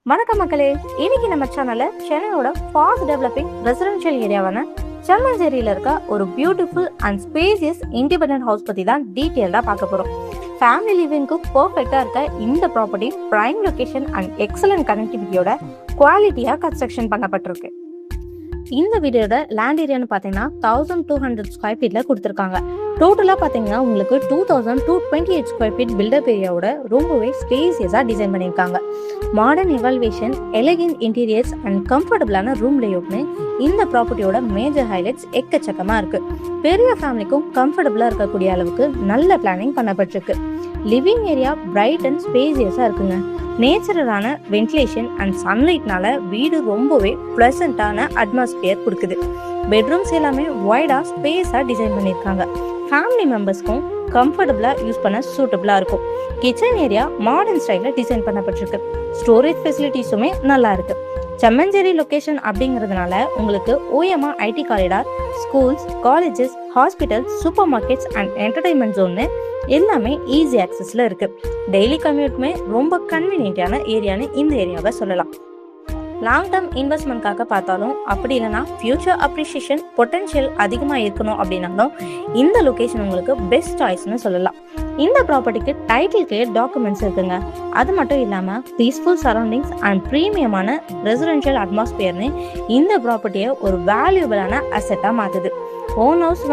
வணக்கம் மக்களே, இன்னைக்கு நம்ம சேனல்ல சென்னையோட ஃபாஸ்ட் டெவலப்பிங் ரெசிடென்ஷியல் ஏரியாவான செம்மஞ்சேரியில இருக்க ஒரு beautiful and spacious independent house பத்தி தான் டீட்டெயில்டா பார்க்க போறோம். ஃபேமிலி லிவிங்க்கு பர்ஃபெக்டா இருக்க இந்த property prime location and excellent கனெக்டிவிட்டியோட குவாலிட்டியா கன்ஸ்ட்ரக்ஷன் பண்ணப்பட்டிருக்கு. இந்த வீடியோட லேண்ட் ஏரியான்னு பார்த்தீங்கன்னா 1200 ஸ்கொயர் ஃபீட்ல கொடுத்துருக்காங்க. டோட்டலாக பார்த்தீங்கன்னா உங்களுக்கு 2228 ஸ்கொயர் ஃபீட் பில்டப் ஏரியாவோட ரொம்பவே ஸ்பேசியஸாக டிசைன் பண்ணியிருக்காங்க. Modern elevation, elegant interiors and கம்ஃபர்டபுளான ரூம் லேஅவுட்னு இந்த ப்ராப்பர்ட்டியோட மேஜர் ஹைலைட்ஸ் எக்கச்சக்கமாக இருக்கு. பெரிய ஃபேமிலிக்கும் கம்ஃபர்டபுளாக இருக்கக்கூடிய அளவுக்கு நல்ல பிளானிங் பண்ணப்பட்டிருக்கு. லிவிங் ஏரியா பிரைட் அண்ட் ஸ்பேசியஸாக இருக்குங்க. நேச்சுரலான வென்டிலேஷன் அண்ட் சன்லைட்னால வீடு ரொம்பவே ப்ளசண்டான அட்மாஸ்பியர் கொடுக்குது. பெட்ரூம்ஸ் எல்லாமே வைடா ஸ்பேஸா டிசைன் பண்ணியிருக்காங்க. ஃபேமிலி மெம்பர்ஸ்க்கும் கம்ஃபர்டபுளா யூஸ் பண்ண சூட்டபிளா இருக்கும். கிச்சன் ஏரியா மாடர்ன் ஸ்டைல டிசைன் பண்ணப்பட்டிருக்கு. ஸ்டோரேஜ் ஃபெசிலிட்டிஸுமே நல்லா இருக்கு. செம்மஞ்சேரி லொகேஷன் அப்படிங்கிறதுனால உங்களுக்கு OMR IT corridor, schools, colleges, hospitals, supermarkets and entertainment ஜோன்னு எல்லாமே ஈஸி ஆக்சஸ்ல இருக்கு. டெய்லி கம்யூட்மே ரொம்ப கன்வீனியன்டான ஏரியான்னு இந்த ஏரியாவை சொல்லலாம். லாங் டேர்ம் இன்வெஸ்ட்மெண்ட்காக பார்த்தாலும், அப்படி இல்லைன்னா ஃபியூச்சர் அப்ரிஷியேஷன் பொட்டன்ஷியல் அதிகமாக இருக்கணும் அப்படின்னாலும் இந்த லொகேஷன் உங்களுக்கு பெஸ்ட் சாய்ஸ்னு சொல்லலாம். இந்த ப்ராப்பர்ட்டிக்கு டைட்டில் கிளியர் டாக்குமெண்ட்ஸ் இருக்குங்க. அது மட்டும் இல்லாமல் பீஸ்ஃபுல் சரௌண்டிங்ஸ் அண்ட் ப்ரீமியமான ரெசிடென்ஷியல் அட்மாஸ்பியர்னு இந்த ப்ராப்பர்ட்டியை ஒரு வேல்யூபிளான அசெட்டாக மாற்றுது. ஓன் ஹவுஸ்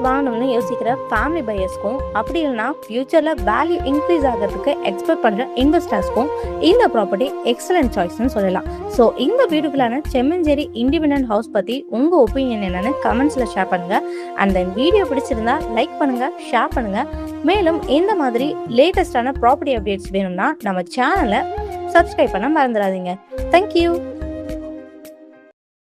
வாங்கணும்னு யோசிக்கிற ஃபேமிலி பையர்ஸ்க்கும், அப்படி இல்லைன்னா ஃபியூச்சரில் வேல்யூ இன்க்ரீஸ் ஆகிறதுக்கு எக்ஸ்பெக்ட் பண்ணுற இன்வெஸ்டர்ஸ்க்கும் இந்த ப்ராப்பர்ட்டி எக்ஸலன்ட் சாய்ஸ்னு சொல்லலாம். ஸோ இந்த பியூட்டிஃபுல்லான செம்மஞ்சேரி இண்டிபெண்டன்ட் ஹவுஸ் பற்றி உங்கள் ஒப்பீனியன் என்னன்னு கமெண்ட்ஸில் ஷேர் பண்ணுங்கள். அண்ட் தென் வீடியோ பிடிச்சிருந்தா லைக் பண்ணுங்கள், ஷேர் பண்ணுங்கள். மேலும் இந்த மாதிரி லேட்டஸ்டான ப்ராப்பர்ட்டி அப்டேட்ஸ் வேணும்னா நம்ம சேனலை சப்ஸ்கிரைப் பண்ண மறந்துடாதீங்க. தேங்க்யூ.